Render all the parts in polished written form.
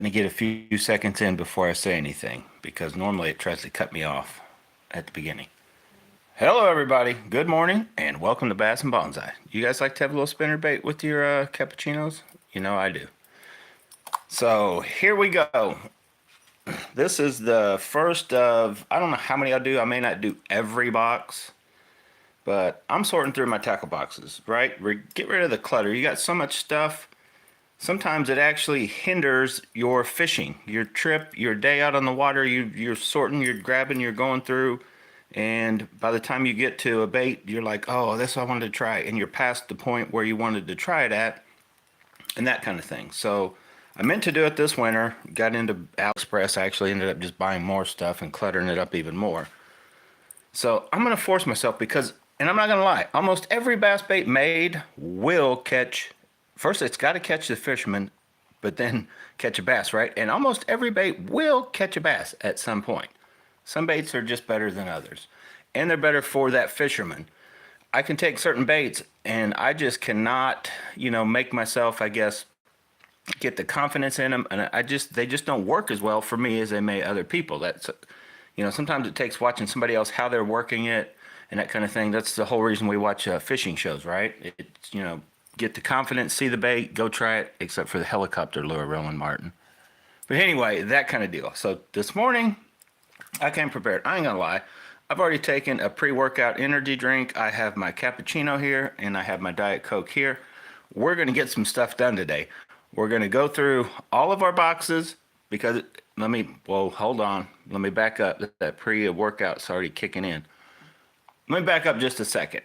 me get a few seconds in before I say anything because normally it tries to cut me off at the beginning. Hello, everybody. Good morning and welcome to Bass and Bonsai. You guys like to have a little spinner bait with your cappuccinos? You know I do. So here we go. This is the first of, I don't know how many I'll do. I may not do every box, but I'm sorting through my tackle boxes, right? Get rid of the clutter. You got so much stuff. Sometimes it actually hinders your fishing, your trip, your day out on the water. You're sorting, you're grabbing, you're going through, and by the time you get to a bait, you're like, oh, this I wanted to try, and you're past the point where you wanted to try it at, and that kind of thing. So I meant to do it this winter, got into AliExpress. I actually ended up just buying more stuff and cluttering it up even more. So I'm going to force myself because, and I'm not going to lie, almost every bass bait made will catch. First, it's got to catch the fisherman, but then catch a bass, right? And almost every bait will catch a bass at some point. Some baits are just better than others, and they're better for that fisherman. I can take certain baits, and I just cannot, make myself, I guess, get the confidence in them, and they just don't work as well for me as they may other people. Sometimes it takes watching somebody else how they're working it and that kind of thing. That's the whole reason we watch fishing shows, right? Get the confidence, see the bait, go try it, except for the helicopter lure, Roland Martin. But anyway, that kind of deal. So this morning, I came prepared. I ain't gonna lie. I've already taken a pre-workout energy drink. I have my cappuccino here, and I have my Diet Coke here. We're gonna get some stuff done today. We're gonna go through all of our boxes because hold on. Let me back up. That pre-workout's already kicking in. Let me back up just a second.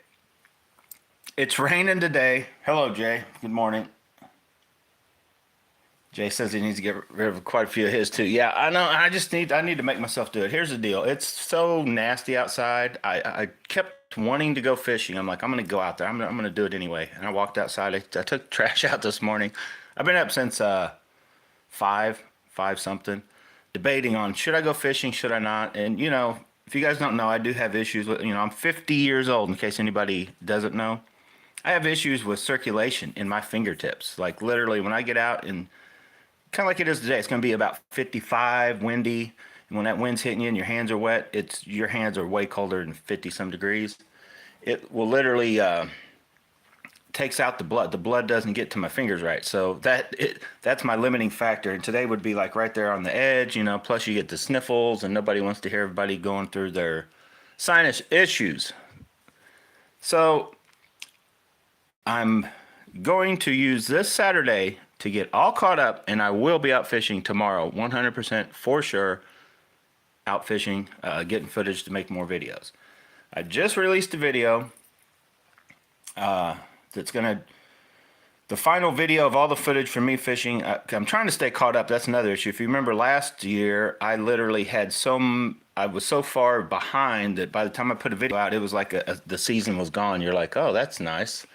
It's raining today. Hello, Jay. Good morning. Jay says he needs to get rid of quite a few of his too. Yeah, I know. I need to make myself do it. Here's the deal. It's so nasty outside. I kept wanting to go fishing. I'm like, I'm gonna go out there. I'm gonna do it anyway. And I walked outside. I took trash out this morning. I've been up since five something, debating on should I go fishing, should I not. And if you guys don't know, I do have issues with. I'm 50 years old. In case anybody doesn't know, I have issues with circulation in my fingertips. Like literally, when I get out and kind of like it is today. It's going to be about 55, windy. And when that wind's hitting you and your hands are wet, your hands are way colder than 50 some degrees. It will literally takes out the blood. The blood doesn't get to my fingers right. So that's my limiting factor. And today would be like right there on the edge, plus you get the sniffles and nobody wants to hear everybody going through their sinus issues. So I'm going to use this Saturday to get all caught up, and I will be out fishing tomorrow, 100% for sure. Out fishing, getting footage to make more videos. I just released a video the final video of all the footage from me fishing. I'm trying to stay caught up. That's another issue. If you remember last year, I literally I was so far behind that by the time I put a video out, it was like the season was gone. You're like, oh, that's nice.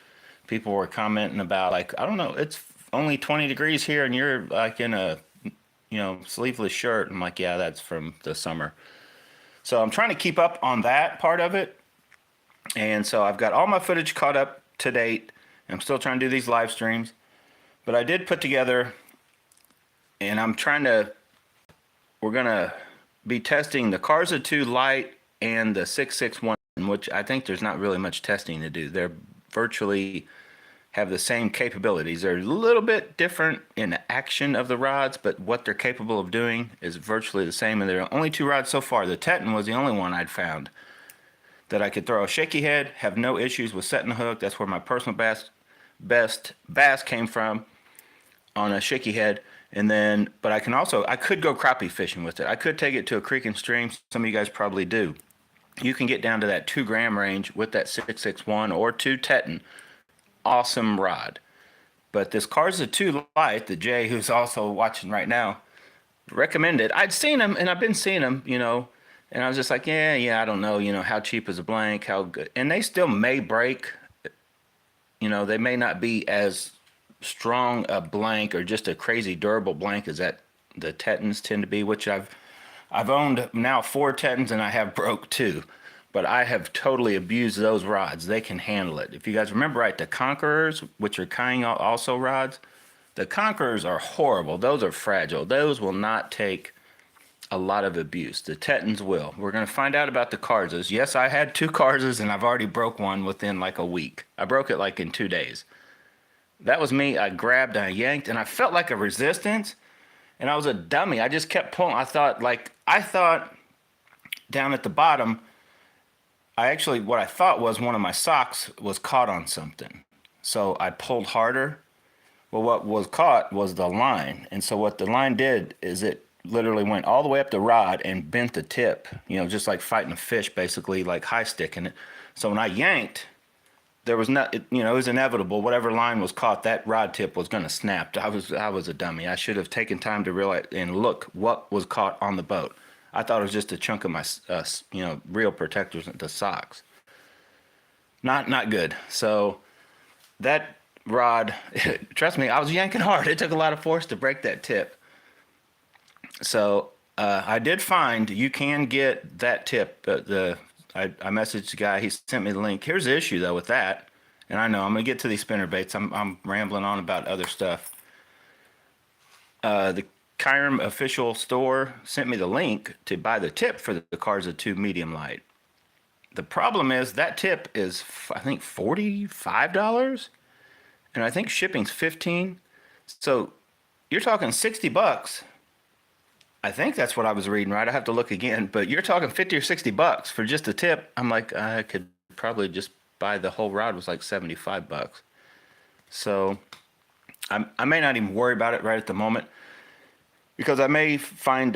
People were commenting about like, I don't know, it's only 20 degrees here and you're like in a sleeveless shirt. I'm like, yeah, that's from the summer. So I'm trying to keep up on that part of it, and so I've got all my footage caught up to date. I'm still trying to do these live streams, but I did put together, and we're gonna be testing the Karza 2 Lite and the 661, which I think there's not really much testing to do. They're virtually have the same capabilities. They're a little bit different in the action of the rods, but what they're capable of doing is virtually the same. And there are only two rods so far. The Teton was the only one I'd found that I could throw a shaky head, have no issues with setting the hook. That's where my personal best bass came from, on a shaky head. And then, but I could go crappie fishing with it. I could take it to a creek and stream. Some of you guys probably do. You can get down to that 2 gram range with that 661 or 2 Teton. Awesome rod. But this Karza 2 Lite, the Jay, who's also watching right now, recommended. I'd seen them, and I've been seeing them, and I was just like, yeah, I don't know, how cheap is a blank, how good. And they still may break. They may not be as strong a blank or just a crazy durable blank as that the Tetons tend to be, which I've owned now 4 Tetons and I have broke 2. But I have totally abused those rods. They can handle it. If you guys remember right, the Conquerors, which are kind also rods, The Conquerors are horrible. Those are fragile. Those will not take a lot of abuse. The Tettons will. We're going to find out about the Karzas. Yes, I had two Karzas and I've already broke one within like a week. I broke it like in 2 days. That was me. I grabbed, I yanked, and I felt like a resistance. And I was a dummy. I just kept pulling. I thought down at the bottom, what I thought was one of my socks was caught on something. So I pulled harder. Well, what was caught was the line. And so what the line did is it literally went all the way up the rod and bent the tip, just like fighting a fish, basically, like high sticking it. So when I yanked, there was not, it was inevitable. Whatever line was caught, that rod tip was going to snap. I was a dummy. I should have taken time to realize and look what was caught on the boat. I thought it was just a chunk of my, real protectors, the socks. Not good. So that rod, trust me, I was yanking hard. It took a lot of force to break that tip. So I did find you can get that tip. I messaged the guy. He sent me the link. Here's the issue though with that. And I know I'm gonna get to these spinnerbaits. I'm rambling on about other stuff. The Kyram official store sent me the link to buy the tip for the Karza 2 medium light. The problem is that tip is I think $45, and I think shipping's $15. So you're talking $60. I think that's what I was reading, right? I have to look again, but you're talking 50 or $60 for just a tip. I'm like, I could probably just buy the whole rod. It was like $75. So I may not even worry about it right at the moment, because I may find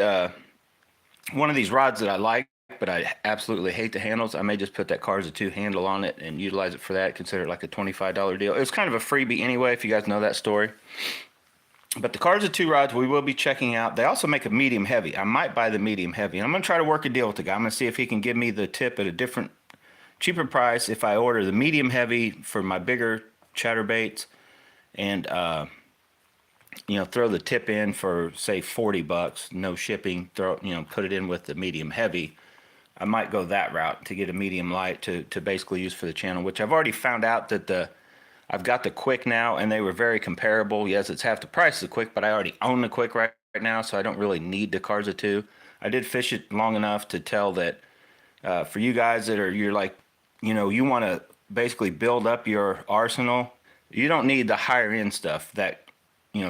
one of these rods that I like, but I absolutely hate the handles. I may just put that Karza 2 handle on it and utilize it for that. Consider it like a $25 deal. It was kind of a freebie anyway, if you guys know that story. But the Karza 2 rods we will be checking out. They also make a medium heavy. I might buy the medium heavy. And I'm going to try to work a deal with the guy. I'm going to see if he can give me the tip at a different, cheaper price if I order the medium heavy for my bigger chatterbaits, and throw the tip in for say $40, no shipping. Put it in with the medium heavy. I might go that route to get a medium light to basically use for the channel, which I've already found out that I've got the Quick now, and they were very comparable. Yes, it's half the price of the Quick, but I already own the Quick right now, so I don't really need the Karza 2. I did fish it long enough to tell that for you guys that you're like, you want to basically build up your arsenal, you don't need the higher end stuff that,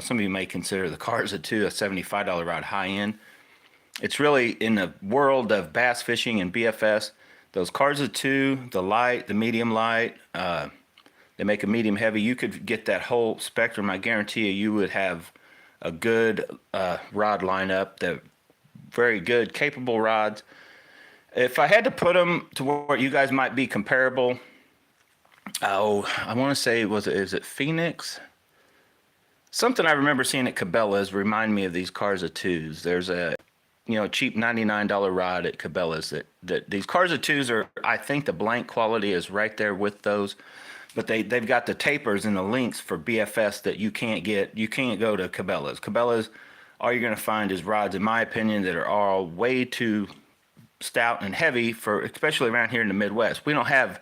some of you may consider the Karza 2 a $75 rod high end. It's really in the world of bass fishing and BFS, those Karza 2, the light, the medium light, they make a medium heavy. You could get that whole spectrum. I guarantee you would have a good rod lineup. They're very good, capable rods. If I had to put them to where you guys might be comparable, I want to say, is it Phoenix? Something I remember seeing at Cabela's remind me of these Karza 2s. There's a cheap $99 rod at Cabela's that these Karza 2s are, I think the blank quality is right there with those. But they've got the tapers and the links for BFS that you can't get. You can't go to Cabela's. Cabela's, all you're going to find is rods, in my opinion, that are all way too stout and heavy for, especially around here in the Midwest. We don't have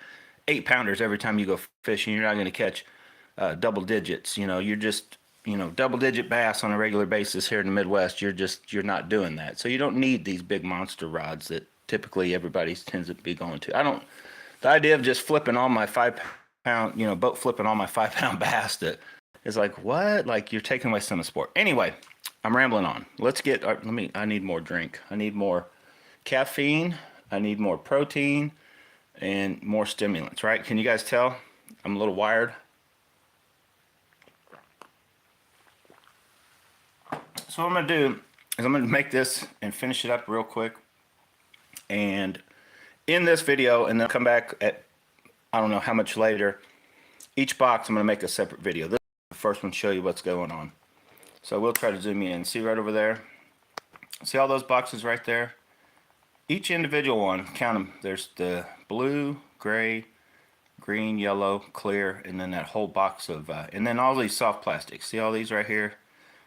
8-pounders every time you go fishing. You're not going to catch double digits. You're just, double-digit bass on a regular basis here in the Midwest. You're not doing that. So you don't need these big monster rods that typically everybody tends to be going to. The idea of just flipping all my 5-pound, boat flipping all my 5-pound bass that is like, what? Like, you're taking away some of the sport. Anyway, I'm rambling on. I need more drink. I need more caffeine. I need more protein and more stimulants, right? Can you guys tell I'm a little wired? So what I'm going to do is I'm going to make this and finish it up real quick. And in this video, and then come back at, I don't know how much later, each box I'm going to make a separate video. This is the first one to show you what's going on. So we'll try to zoom in. See right over there? See all those boxes right there? Each individual one, count them. There's the blue, gray, green, yellow, clear, and then that whole box of, and then all these soft plastics. See all these right here?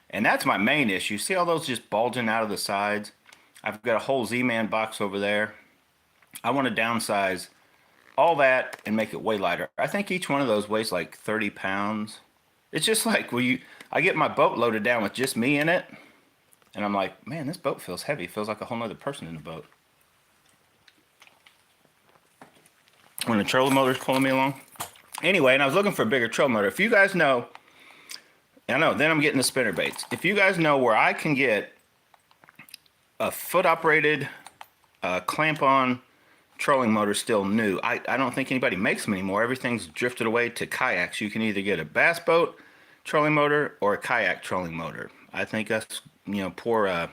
And that's my main issue. See all those just bulging out of the sides? I've got a whole Z-Man box over there. I want to downsize all that and make it way lighter. I think each one of those weighs like 30 pounds. It's just like I get my boat loaded down with just me in it, and I'm like, man, this boat feels heavy. It feels like a whole nother person in the boat. When the trolling motor's pulling me along. Anyway, and I was looking for a bigger trolling motor. If you guys know, I know, then I'm getting the spinner baits. If you guys know where I can get a foot-operated clamp-on trolling motor still new. I don't think anybody makes them anymore. Everything's drifted away to kayaks. You can either get a bass boat trolling motor or a kayak trolling motor. I think us, poor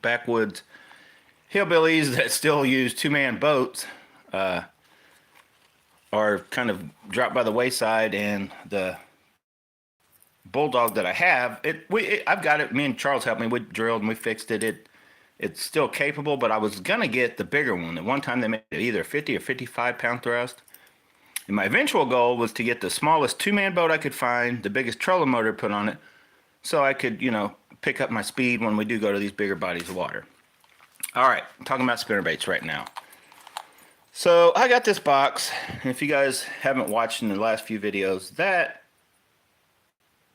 backwoods hillbillies that still use two-man boats are kind of dropped by the wayside, and the bulldog that I have, I've got it. Me and Charles helped me. We drilled and we fixed it. It's still capable, but I was gonna get the bigger one. At one time they made either 50 or 55 pound thrust. And my eventual goal was to get the smallest two-man boat I could find, the biggest trolling motor put on it, so I could, pick up my speed when we do go to these bigger bodies of water. All right, I'm talking about spinnerbaits right now. So I got this box, and if you guys haven't watched in the last few videos,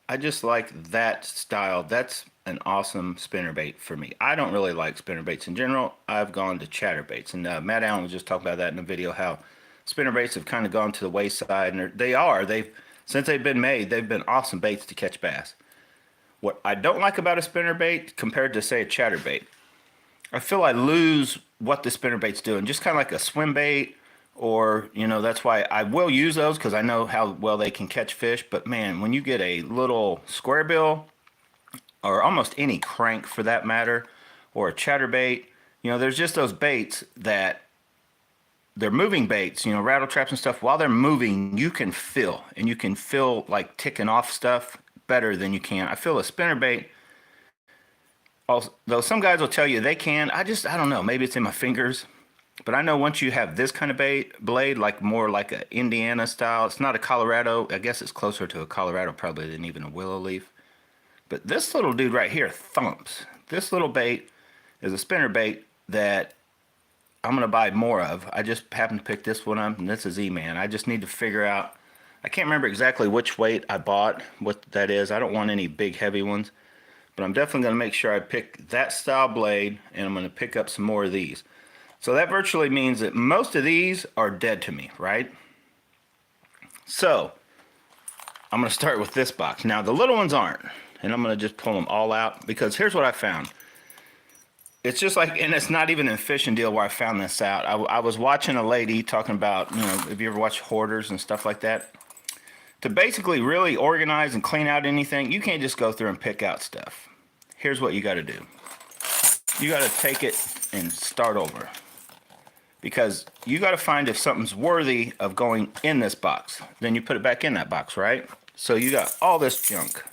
I just like that style. That's an awesome spinnerbait for me. I don't really like spinnerbaits in general. I've gone to chatterbaits, and Matt Allen was just talking about that in the video, how spinnerbaits have kind of gone to the wayside, and since they've been made, they've been awesome baits to catch bass. What I don't like about a spinnerbait compared to, say, a chatterbait, I feel I lose what the spinnerbait's doing. Just kind of like a swim bait, or, that's why I will use those, because I know how well they can catch fish. But man, when you get a little square bill, or almost any crank for that matter, or a chatterbait, there's just those baits that they're moving baits, rattle traps and stuff. While they're moving, you can feel like ticking off stuff better than you can. I feel a spinnerbait, although some guys will tell you they can, I don't know, maybe it's in my fingers. But I know once you have this kind of blade, like more like a Indiana style, it's not a Colorado. I guess it's closer to a Colorado probably than even a willow leaf. But this little dude right here thumps. This little bait is a spinner bait that I'm going to buy more of. I just happened to pick this one up, and this is E-Man. I just need to figure out, I can't remember exactly which weight I bought, what that is. I don't want any big heavy ones. But I'm definitely going to make sure I pick that style blade, and I'm going to pick up some more of these. So that virtually means that most of these are dead to me, right? So I'm going to start with this box. Now the little ones aren't, and I'm going to just pull them all out, because here's what I found. It's just like, and it's not even a fishing deal where I found this out. I was watching a lady talking about, if you ever watch hoarders and stuff like that, to basically really organize and clean out anything, you can't just go through and pick out stuff. Here's what you got to do. You got to take it and start over. Because you got to find if something's worthy of going in this box. Then you put it back in that box, right? So you got all this junk.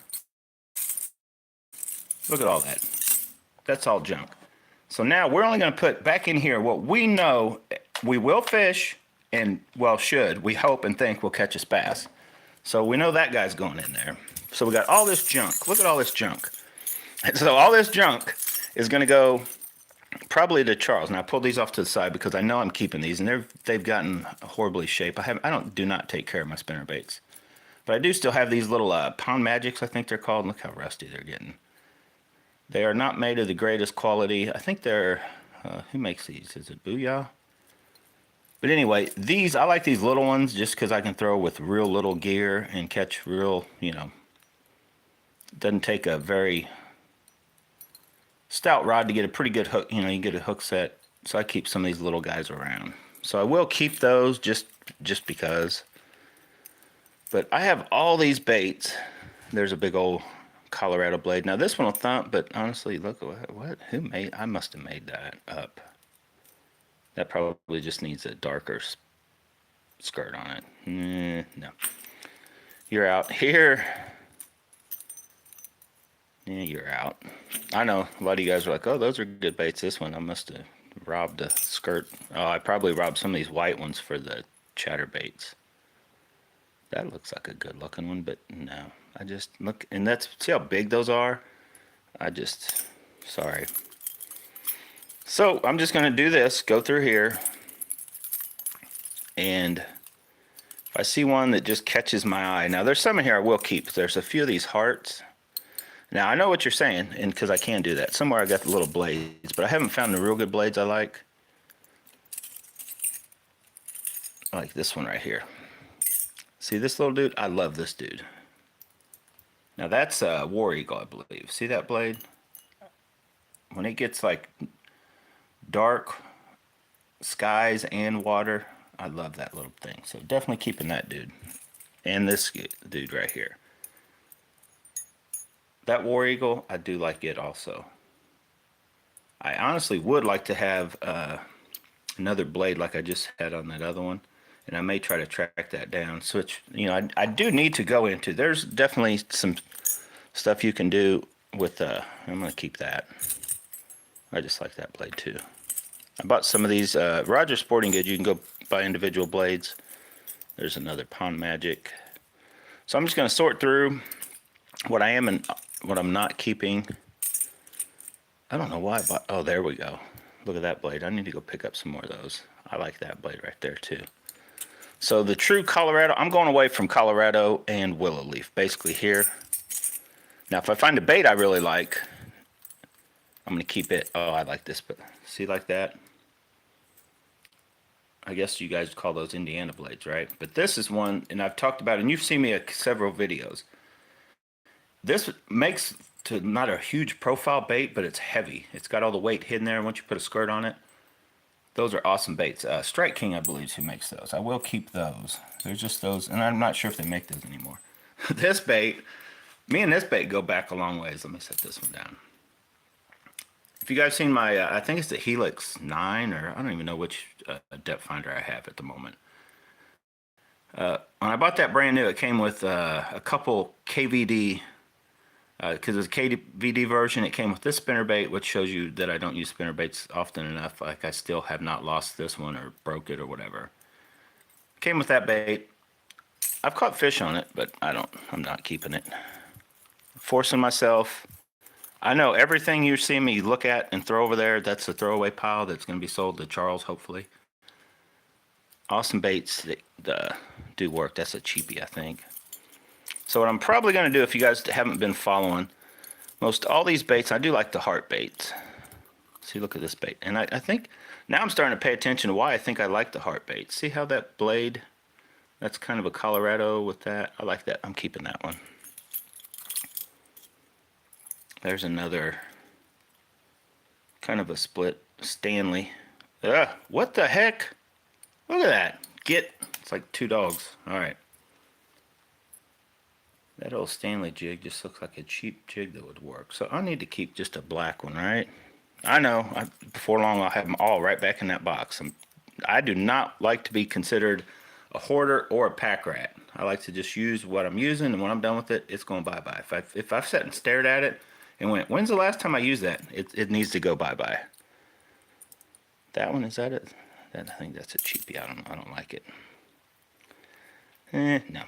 Look at all that. That's all junk. So now we're only going to put back in here what we know we will fish, and, well, we hope and think we'll catch a bass. So we know that guy's going in there. So we got all this junk. Look at all this junk. And so all this junk is going to go probably to Charles. Now I pulled these off to the side because I know I'm keeping these, and they've gotten horribly shaped. I do not take care of my spinner baits, but I do still have these little Pound Magics, I think they're called. Look how rusty they're getting. They are not made of the greatest quality. I think they're who makes these? Is it Booyah? But anyway, I like these little ones just because I can throw with real little gear and catch real. It doesn't take a very stout rod to get a pretty good hook. You can get a hook set. So I keep some of these little guys around. So I will keep those just because. But I have all these baits. There's a big old Colorado blade. Now this one will thump, but honestly, look what I must have made that up. That probably just needs a darker skirt on it. No. You're out here. Yeah, you're out. I know a lot of you guys are like, oh, those are good baits. This one, I must have robbed a skirt. Oh, I probably robbed some of these white ones for the chatterbaits. That looks like a good looking one, but no. I just look, and see how big those are? Sorry. So I'm just going to do this, go through here, and If I see one that just catches my eye. Now there's some in here I will keep. There's a few of these hearts. Now I know what you're saying, and because I can do that. Somewhere I got the little blades, but I haven't found the real good blades I like. I like this one right here. See this little dude? I love this dude. Now that's a War Eagle, I believe. See that blade? When it gets like dark skies and water, I love that little thing. So definitely keeping that dude. And this dude right here. That War Eagle, I do like it also. I honestly would like to have another blade like I just had on that other one. And I may try to track that down. Switch, you know, I do need to go into, there's definitely some stuff you can do with, I'm going to keep that. I just like that blade too. I bought some of these, Roger Sporting Goods, you can go buy individual blades. There's another Pond Magic. So I'm just going to sort through what I am and what I'm not keeping. I don't know why I bought, oh, there we go. Look at that blade. I need to go pick up some more of those. I like that blade right there too. So the true Colorado, I'm going away from Colorado and Willow Leaf, basically here. Now if I find a bait I really like, I'm going to keep it. Oh, I like this, but see like that? I guess you guys call those Indiana blades, right? But this is one, and I've talked about it, and you've seen me at several videos. This makes to not a huge profile bait, but it's heavy. It's got all the weight hidden there once you put a skirt on it. Those are awesome baits. Strike King, I believe, is who makes those. I will keep those. There's just those, and I'm not sure if they make those anymore. This bait, me and this bait go back a long ways. Let me set this one down. If you guys seen my, I think it's the Helix 9, or I don't even know which depth finder I have at the moment. When I bought that brand new, it came with a couple KVD, because it's a KVD version. It came with this spinnerbait, which shows you that I don't use spinnerbaits often enough. Like I still have not lost this one or broke it or whatever. Came with that bait. I've caught fish on it, but I'm not keeping it. Forcing myself. I know everything you see me look at and throw over there, that's a throwaway pile that's going to be sold to Charles, hopefully. Awesome baits that do work. That's a cheapie, I think. So what I'm probably going to do, if you guys haven't been following, most all these baits, I do like the heart baits. See, look at this bait. And I think, now I'm starting to pay attention to why I think I like the heart bait. See how that blade, that's kind of a Colorado with that. I like that. I'm keeping that one. There's another kind of a split Stanley. What the heck? Look at that. It's like two dogs. All right. That old Stanley jig just looks like a cheap jig that would work. So I need to keep just a black one, right? I know. Before long, I'll have them all right back in that box. I do not like to be considered a hoarder or a pack rat. I like to just use what I'm using, and when I'm done with it, it's going bye-bye. If I've sat and stared at it and went, when's the last time I used that? It needs to go bye-bye. That one, is that it? I think that's a cheapie. I don't like it. No.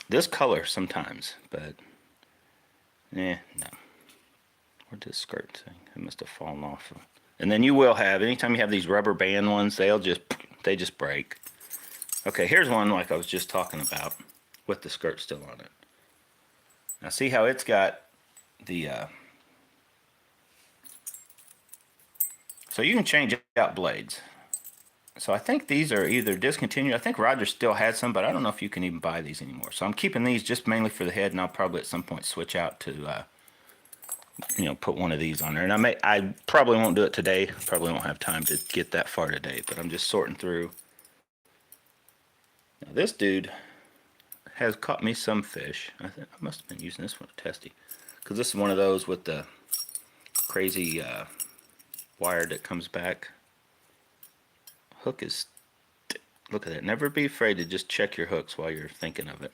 This color sometimes, but no. Where'd this skirt thing? It must have fallen off. And then you will have, anytime you have these rubber band ones, they just break. Okay, here's one like I was just talking about with the skirt still on it. Now see how it's got the, so you can change out blades. So I think these are either discontinued. I think Roger still had some, but I don't know if you can even buy these anymore. So I'm keeping these just mainly for the head, and I'll probably at some point switch out to, put one of these on there. And I probably won't do it today. Probably won't have time to get that far today, but I'm just sorting through. Now this dude has caught me some fish. I must have been using this one to testy, because this is one of those with the crazy wire that comes back. Hook is, look at that. Never be afraid to just check your hooks while you're thinking of it.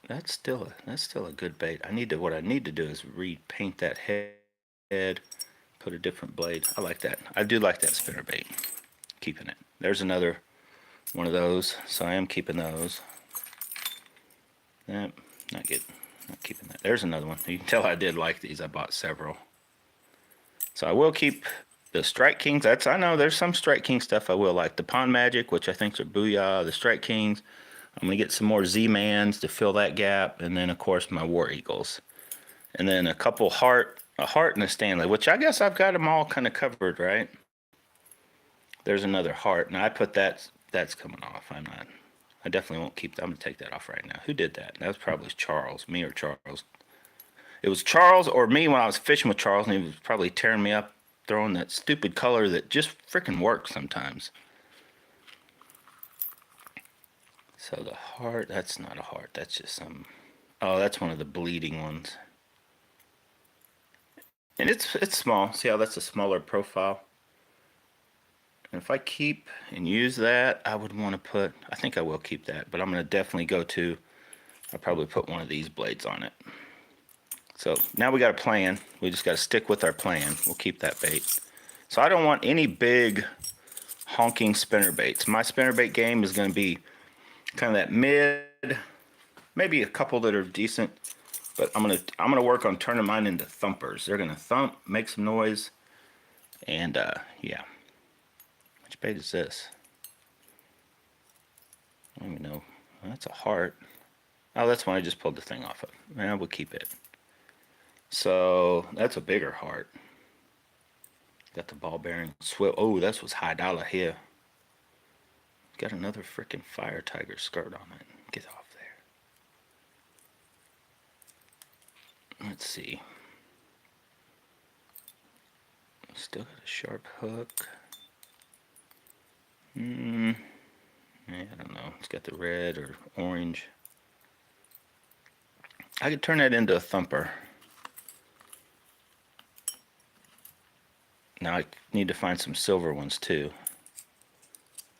That's still a good bait. What I need to do is repaint that head, put a different blade. I like that. I do like that spinnerbait. Keeping it. There's another one of those, so I am keeping those. Not keeping that. There's another one. You can tell I did like these. I bought several. So I will keep The Strike Kings, I know there's some Strike King stuff I will like. The Pond Magic, which I think are Booyah, the Strike Kings. I'm going to get some more Z-Mans to fill that gap. And then, of course, my War Eagles. And then a couple a Heart and a Stanley, which I guess I've got them all kind of covered, right? There's another Heart. And I put that's coming off. I definitely won't keep that. I'm going to take that off right now. Who did that? That was probably Charles, me or Charles. It was Charles or me when I was fishing with Charles, and he was probably tearing me up, throwing that stupid color that just freaking works sometimes. So the Heart, that's not a Heart. That's just some... Oh, that's one of the bleeding ones. And it's small. See how that's a smaller profile? And if I keep and use that, I would want to put... I think I will keep that, but I'm going to definitely go to... I'll probably put one of these blades on it. So now we got a plan. We just got to stick with our plan. We'll keep that bait. So I don't want any big honking spinnerbaits. My spinnerbait game is going to be kind of that mid, maybe a couple that are decent, but I'm gonna work on turning mine into thumpers. They're gonna thump, make some noise, and yeah. Which bait is this? I don't even know. That's a Heart. Oh, that's one I just pulled the thing off of. Yeah, we'll keep it. So that's a bigger Heart. Got the ball bearing swivel. Oh, that's what's high dollar here. Got another freaking Fire Tiger skirt on it. Get off there. Let's see. Still got a sharp hook. Yeah, I don't know. It's got the red or orange. I could turn that into a thumper. Now I need to find some silver ones too.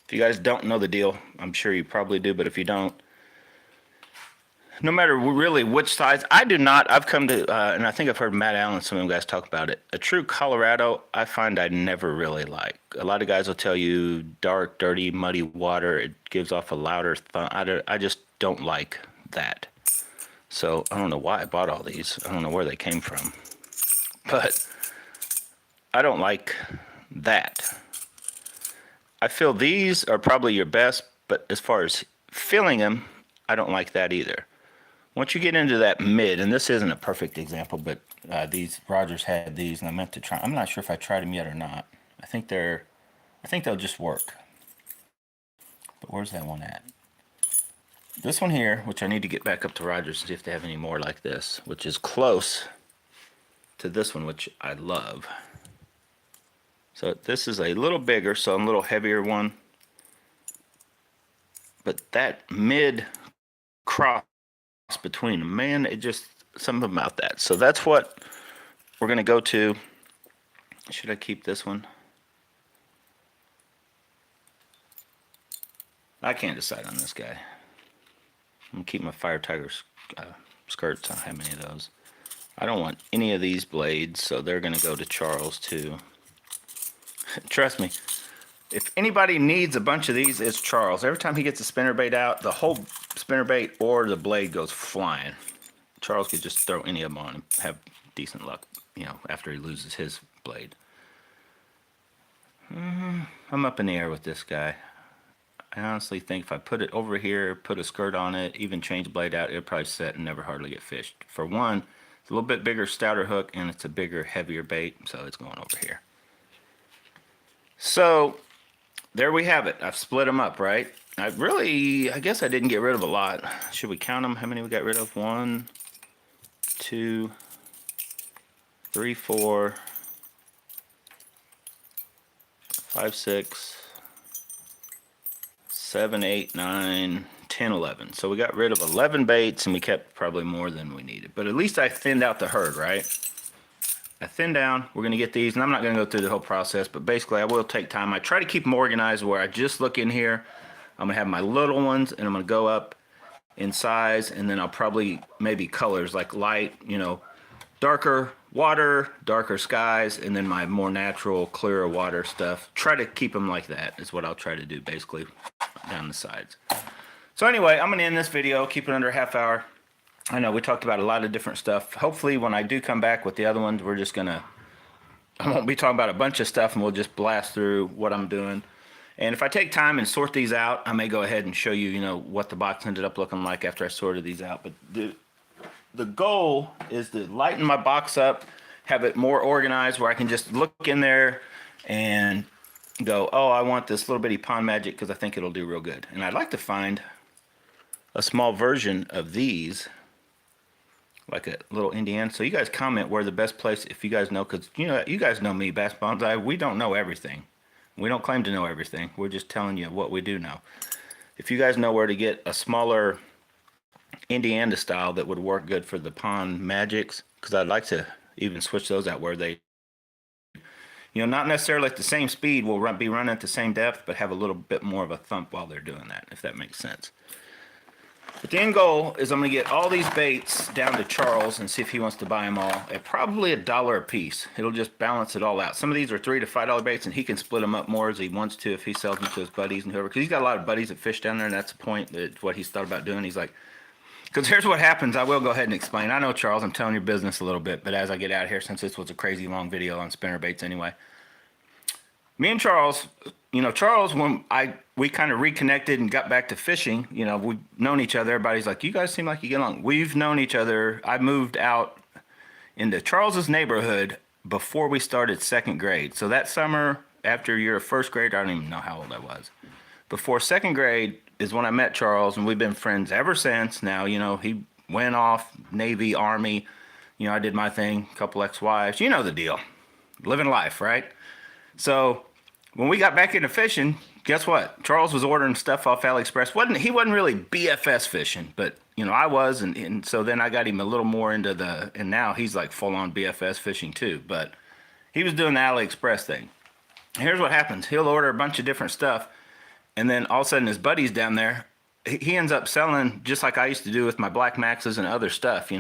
If you guys don't know the deal, I'm sure you probably do, but if you don't, no matter really which size, I do not, I've come to, and I think I've heard Matt Allen, some of you guys talk about it, a true Colorado, I find I never really like. A lot of guys will tell you dark, dirty, muddy water, it gives off a louder thump. I just don't like that. So I don't know why I bought all these. I don't know where they came from. But I don't like that. I feel these are probably your best, but as far as filling them, I don't like that either. Once you get into that mid, and this isn't a perfect example, but these Rogers had these, and I meant to try. I'm not sure if I tried them yet or not. I think they'll just work. But where's that one at? This one here, which I need to get back up to Rogers and see if they have any more like this, which is close to this one, which I love. So this is a little bigger, so a little heavier one. But that mid cross between them, man, it just, something about that. So that's what we're going to go to. Should I keep this one? I can't decide on this guy. I'm going to keep my Fire Tiger skirts. I don't have many of those. I don't want any of these blades, so they're going to go to Charles too. Trust me, if anybody needs a bunch of these, it's Charles. Every time he gets a spinnerbait out, the whole spinnerbait or the blade goes flying. Charles could just throw any of them on and have decent luck, you know, after he loses his blade. I'm up in the air with this guy. I honestly think if I put it over here, put a skirt on it, even change the blade out, it'll probably set and never hardly get fished. For one, it's a little bit bigger, stouter hook, and it's a bigger, heavier bait, so it's going over here. So there we have it. I've split them up, right? I guess I didn't get rid of a lot. Should we count them? How many we got rid of? 1, 2, 3, 4, 5, 6, 7, 8, 9, 10, 11. So we got rid of 11 baits and we kept probably more than we needed. But at least I thinned out the herd, right? I thin down. We're going to get these, and I'm not going to go through the whole process, but basically I will take time. I try to keep them organized where I just look in here. I'm going to have my little ones, and I'm going to go up in size, and then I'll probably maybe colors like light, you know, darker water, darker skies, and then my more natural, clearer water stuff. Try to keep them like that is what I'll try to do, basically, down the sides. So anyway, I'm going to end this video, keep it under a half hour. I know we talked about a lot of different stuff. Hopefully when I do come back with the other ones, we're just going to I won't be talking about a bunch of stuff, and we'll just blast through what I'm doing. And if I take time and sort these out, I may go ahead and show you, what the box ended up looking like after I sorted these out. But the goal is to lighten my box up, have it more organized where I can just look in there and go, oh, I want this little bitty Pond Magic because I think it'll do real good. And I'd like to find a small version of these, like a little Indiana. So you guys comment where the best place, if you guys know, because you guys know me, Bass Bonsai, we don't know everything. We don't claim to know everything. We're just telling you what we do know. If you guys know where to get a smaller Indiana style that would work good for the Pond Magics, because I'd like to even switch those out where they, not necessarily at the same speed, will be running at the same depth, but have a little bit more of a thump while they're doing that, if that makes sense. But the end goal is I'm going to get all these baits down to Charles and see if he wants to buy them all at probably $1 a piece. It'll just balance it all out. Some of these are $3 to $5 baits, and he can split them up more as he wants to if he sells them to his buddies and whoever. Because he's got a lot of buddies that fish down there, and that's the point. That's what he's thought about doing. He's like, because here's what happens. I will go ahead and explain. I know, Charles, I'm telling your business a little bit, but as I get out of here, since this was a crazy long video on spinnerbaits anyway, me and Charles, Charles, when we kind of reconnected and got back to fishing, we've known each other. Everybody's like, you guys seem like you get along. We've known each other. I moved out into Charles's neighborhood before we started second grade. So that summer, after your first grade, I don't even know how old I was. Before second grade is when I met Charles, and we've been friends ever since. Now, he went off, Navy, Army. I did my thing, couple ex-wives. You know the deal. Living life, right? So when we got back into fishing, guess what? Charles was ordering stuff off AliExpress. He wasn't really BFS fishing, but I was, and so then I got him a little more into and now he's like full on BFS fishing too. But he was doing the AliExpress thing. And here's what happens: he'll order a bunch of different stuff, and then all of a sudden his buddies down there, he ends up selling just like I used to do with my Black Maxes and other stuff.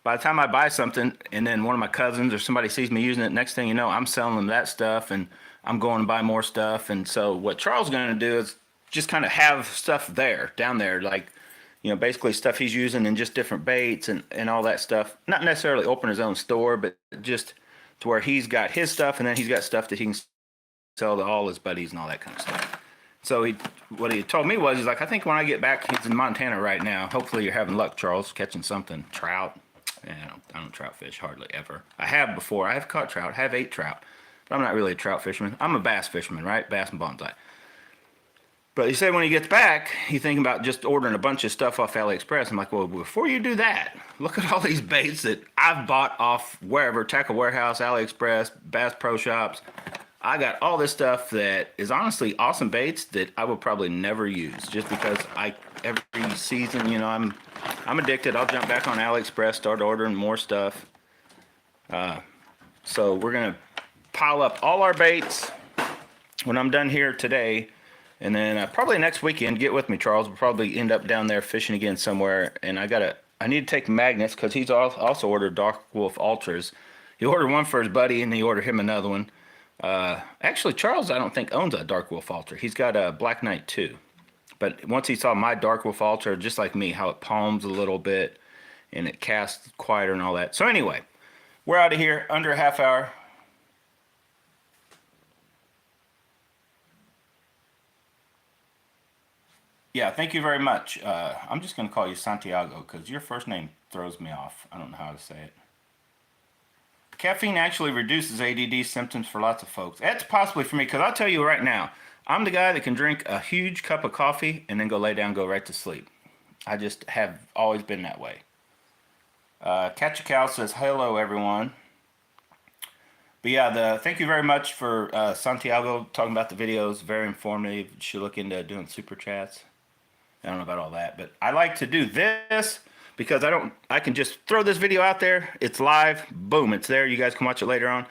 By the time I buy something, and then one of my cousins or somebody sees me using it, next thing you know, I'm selling them that stuff, and I'm going to buy more stuff. And so what Charles is going to do is just kind of have stuff down there, like, basically stuff he's using and just different baits and all that stuff. Not necessarily open his own store, but just to where he's got his stuff, and then he's got stuff that he can sell to all his buddies and all that kind of stuff. So what he told me was, he's like, I think when I get back, he's in Montana right now. Hopefully you're having luck, Charles, catching something. Trout. I don't trout fish hardly ever. I have before. I have caught trout. I have ate trout. But I'm not really a trout fisherman. I'm a bass fisherman, right? Bass and bonsai. But he said when he gets back, he's thinking about just ordering a bunch of stuff off AliExpress. I'm like, well, before you do that, look at all these baits that I've bought off wherever, Tackle Warehouse, AliExpress, Bass Pro Shops. I got all this stuff that is honestly awesome baits that I will probably never use, just because every season, I'm addicted. I'll jump back on AliExpress, start ordering more stuff. So we're going to pile up all our baits when I'm done here today. And then probably next weekend, get with me, Charles. We'll probably end up down there fishing again somewhere. And I need to take magnets, because he's also ordered Dark Wolf Ultras. He ordered one for his buddy, and he ordered him another one. Actually, Charles, I don't think, owns a Dark Wolf Ultra. He's got a Black Knight too. But once he saw my Dark Wolf Ultra, just like me, how it palms a little bit and it casts quieter and all that. So anyway, we're out of here under a half hour. Yeah, thank you very much. I'm just going to call you Santiago because your first name throws me off. I don't know how to say it. Caffeine actually reduces ADD symptoms for lots of folks. That's possibly for me, because I'll tell you right now, I'm the guy that can drink a huge cup of coffee and then go lay down, go right to sleep. I just have always been that way. Catch a Cow says, hello, everyone. But yeah, thank you very much for Santiago talking about the videos. Very informative. You should look into doing super chats. I don't know about all that, but I like to do this because I can just throw this video out there. It's live. Boom, it's there. You guys can watch it later on.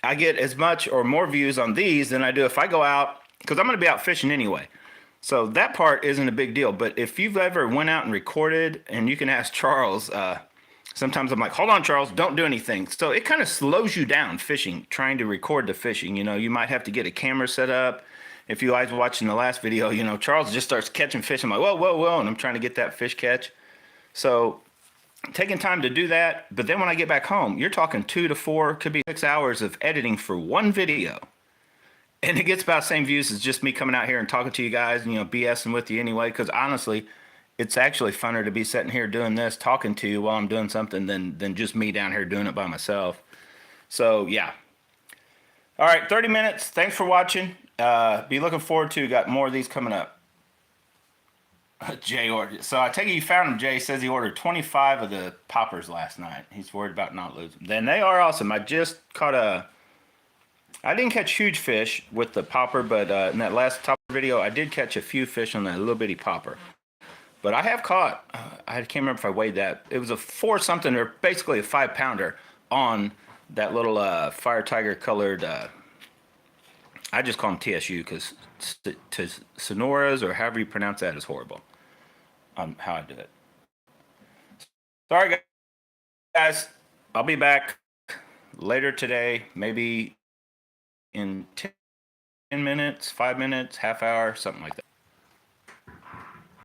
I get as much or more views on these than I do if I go out, because I'm going to be out fishing anyway. So that part isn't a big deal. But if you've ever went out and recorded, and you can ask Charles, sometimes I'm like, hold on, Charles, don't do anything. So it kind of slows you down fishing, trying to record the fishing. You might have to get a camera set up. If you guys were watching the last video, Charles just starts catching fish. I'm like, whoa, whoa, whoa, and I'm trying to get that fish catch. So taking time to do that. But then when I get back home, you're talking 2 to 4, could be 6 hours of editing for one video. And it gets about the same views as just me coming out here and talking to you guys and, BSing with you anyway. Because honestly, it's actually funner to be sitting here doing this, talking to you while I'm doing something than just me down here doing it by myself. So, yeah. All right, 30 minutes. Thanks for watching. Be looking forward to, got more of these coming up. Jay ordered. So I take it you found him. Jay says he ordered 25 of the poppers last night. He's worried about not losing. Then they are awesome. I just caught I didn't catch huge fish with the popper, but in that last topper video, I did catch a few fish on that little bitty popper. But I have caught, I can't remember if I weighed that. It was a 4 something, or basically a 5-pounder on that little fire tiger colored, I just call them TSU because Sonoras, or however you pronounce that, is horrible on how I do it. Sorry, guys. I'll be back later today, maybe in 10 minutes, 5 minutes, half hour, something like that.